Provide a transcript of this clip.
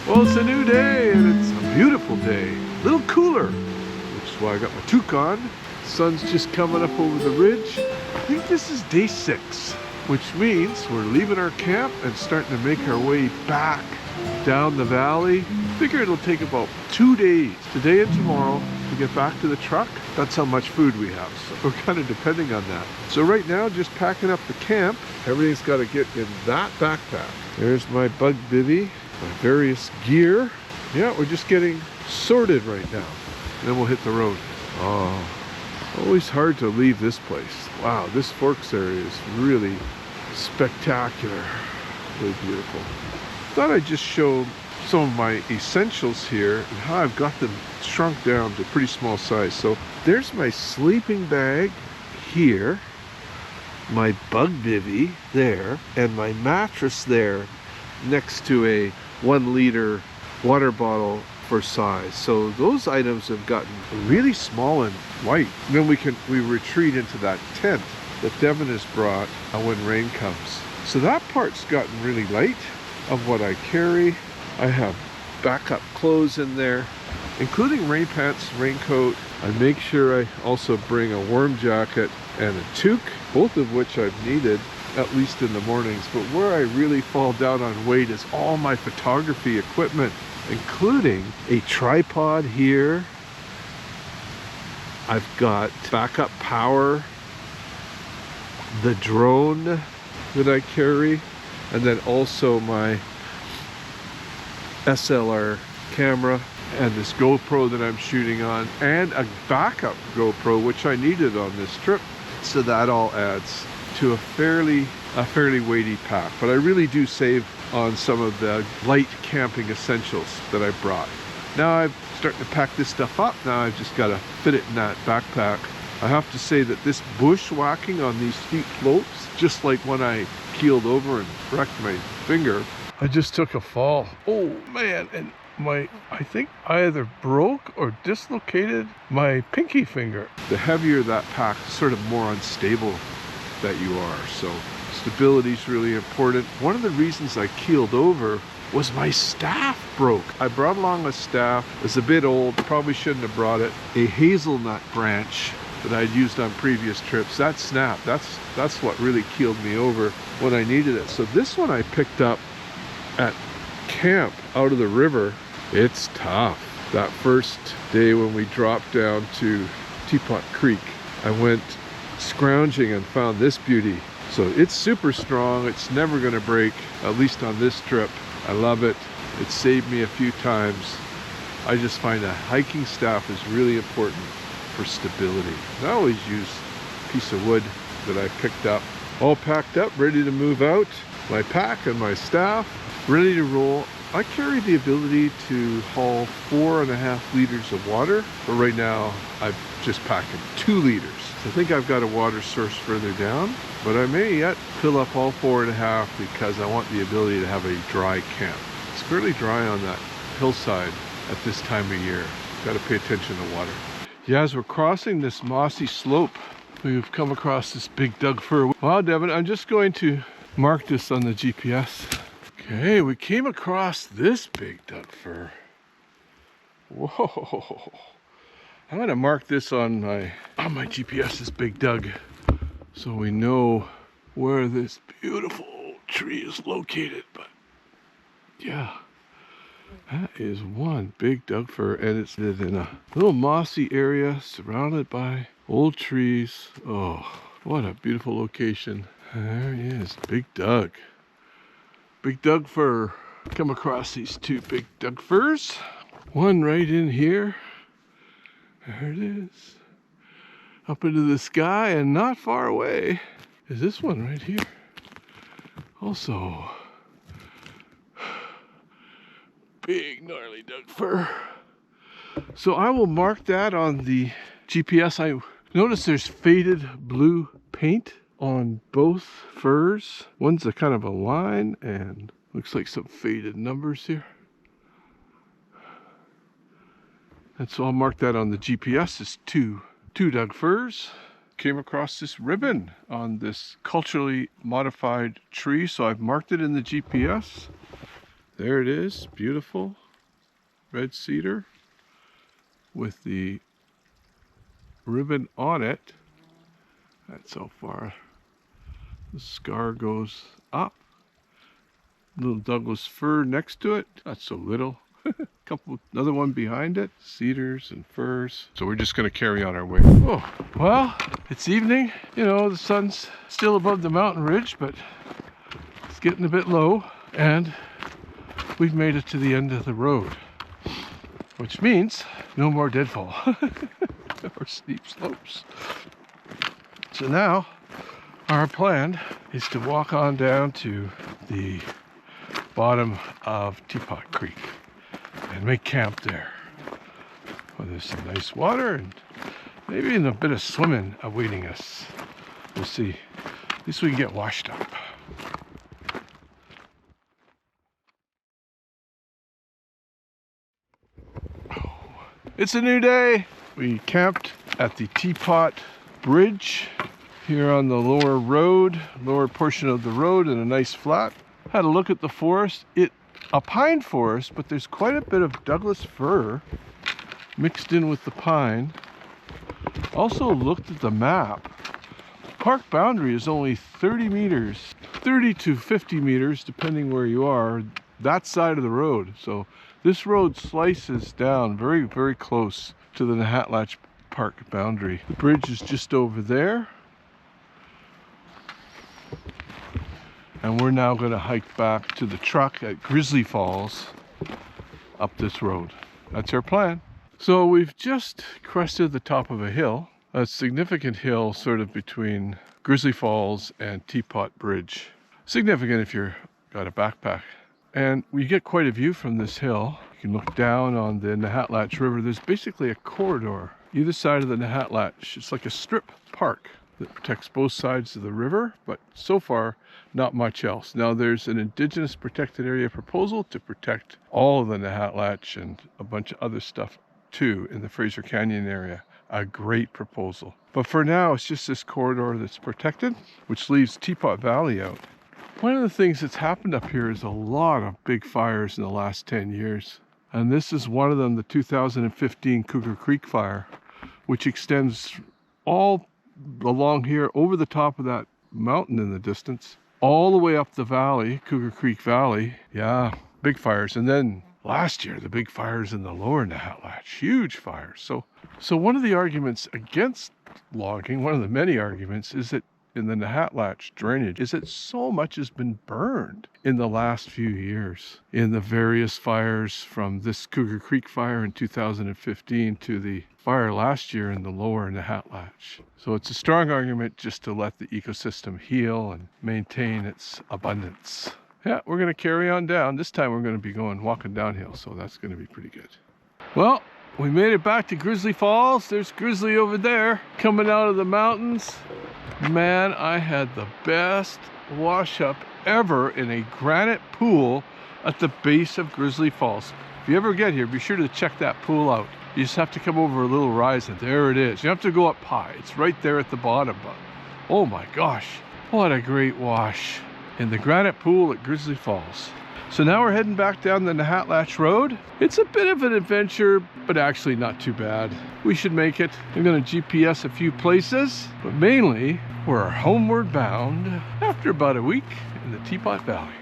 Well, it's a new day and it's a beautiful day. A little cooler, which is why I got my toque on. The sun's just coming up over the ridge. I think this is day 6, which means we're leaving our camp and starting to make our way back down the valley. I figure it'll take about 2 days, today and tomorrow, to get back to the truck. That's how much food we have, so we're kind of depending on that. So right now, just packing up the camp. Everything's got to get in that backpack. There's my bug bivvy, my various gear. Yeah, we're just getting sorted right now. Then we'll hit the road. Oh, always hard to leave this place. Wow, this Forks area is really spectacular. Really beautiful. Thought I'd just show some of my essentials here and how I've got them shrunk down to a pretty small size. So there's my sleeping bag here, my bug bivvy there, and my mattress there next to a 1 liter water bottle for size. So those items have gotten really small and light. Then we retreat into that tent that Devin has brought when rain comes. So that part's gotten really light of what I carry. I have backup clothes in there, including rain pants, raincoat. I make sure I also bring a warm jacket and a toque, both of which I've needed at least in the mornings. But where I really fall down on weight is all my photography equipment, including a tripod here. I've got backup power, the drone that I carry, and then also my SLR camera and this GoPro that I'm shooting on, and a backup GoPro which I needed on this trip. So that all adds to a fairly weighty pack, but I really do save on some of the light camping essentials that I brought. Now I'm starting to pack this stuff up. Now I've just got to fit it in that backpack. I have to say that this bushwhacking on these steep slopes, just like when I keeled over and wrecked my finger, I just took a fall. Oh man, and I think I either broke or dislocated my pinky finger. The heavier that pack, sort of more unstable that you are. So stability is really important. One of the reasons I keeled over was my staff broke. I brought along a staff. It's a bit old, probably shouldn't have brought it. A hazelnut branch that I'd used on previous trips. That snapped. That's what really keeled me over when I needed it. So this one I picked up at camp out of the river. It's tough. That first day when we dropped down to Teapot Creek, I went scrounging and found this beauty. So it's super strong. It's never going to break, at least on this trip. I love it. It saved me a few times. I just find a hiking staff is really important for stability. I always use a piece of wood that I picked up. All packed up, ready to move out. My pack and my staff, ready to roll. I carry the ability to haul 4.5 liters of water, but right now I'm just packing 2 liters. So I think I've got a water source further down, but I may yet fill up all 4.5 because I want the ability to have a dry camp. It's fairly dry on that hillside at this time of year. Got to pay attention to water. Yeah, as we're crossing this mossy slope, we've come across this big Doug fir. Wow, Devin, I'm just going to mark this on the GPS. Okay, we came across this big Doug fir. Whoa. I'm gonna mark this on my GPS, this big Doug, so we know where this beautiful tree is located. But yeah, that is one big Doug fir, and it's in a little mossy area surrounded by old trees. Oh, what a beautiful location. There he is, big Doug. Big Doug fir. Come across these 2 big Doug firs. One right in here. There it is. Up into the sky, and not far away is this one right here. Also, big gnarly Doug fir. So I will mark that on the GPS. I notice there's faded blue paint on both firs. One's a kind of a line and looks like some faded numbers here. And so I'll mark that on the GPS as two Doug firs. Came across this ribbon on this culturally modified tree, so I've marked it in the GPS. There it is, beautiful red cedar with the ribbon on it. That's how far the scar goes up. Little Douglas fir next to it, not so little. Another one behind it, cedars and firs. So we're just gonna carry on our way. Oh, well, it's evening. You know, the sun's still above the mountain ridge, but it's getting a bit low, and we've made it to the end of the road, which means no more deadfall or steep slopes. So now our plan is to walk on down to the bottom of Teapot Creek and make camp there. Well, there's some nice water and maybe even a bit of swimming awaiting us. We'll see. At least we can get washed up. It's a new day. We camped at the Teapot Bridge here on the lower road, lower portion of the road, in a nice flat. Had a look at the forest. A pine forest, but there's quite a bit of Douglas fir mixed in with the pine. Also looked at the map. Park boundary is only 30 meters, 30 to 50 meters, depending where you are, that side of the road. So this road slices down very, very close to the Nahatlatch Park boundary. The bridge is just over there. And we're now going to hike back to the truck at Grizzly Falls up this road. That's our plan. So we've just crested the top of a hill, a significant hill sort of between Grizzly Falls and Teapot Bridge. Significant if you've got a backpack. And we get quite a view from this hill. You can look down on the Nahatlatch River. There's basically a corridor either side of the Nahatlatch. It's like a strip park that protects both sides of the river, but so far not much else. Now there's an indigenous protected area proposal to protect all of the Nahatlatch and a bunch of other stuff too in the Fraser Canyon area. A great proposal. But for now it's just this corridor that's protected, which leaves Teapot Valley out. One of the things that's happened up here is a lot of big fires in the last 10 years. And this is one of them, the 2015 Cougar Creek fire, which extends all along here over the top of that mountain in the distance, all the way up the valley, Cougar Creek Valley. Yeah, big fires. And then last year, the big fires in the lower Nahatlatch, huge fires. So one of the arguments against logging, one of the many arguments, is that in the Nahatlatch drainage is that so much has been burned in the last few years in the various fires, from this Cougar Creek fire in 2015 to the fire last year in the lower Nahatlatch. So it's a strong argument just to let the ecosystem heal and maintain its abundance. Yeah, we're going to carry on down. This time we're going to be walking downhill, so that's going to be pretty good. Well, we made it back to Grizzly Falls. There's Grizzly over there coming out of the mountains. Man, I had the best wash up ever in a granite pool at the base of Grizzly Falls. If you ever get here, be sure to check that pool out. You just have to come over a little rise and there it is. You have to go up high. It's right there at the bottom. But oh my gosh, what a great wash in the granite pool at Grizzly Falls. So now we're heading back down the Nahatlatch Road. It's a bit of an adventure, but actually not too bad. We should make it. I'm going to GPS a few places, but mainly we're homeward bound after about a week in the Teapot Valley.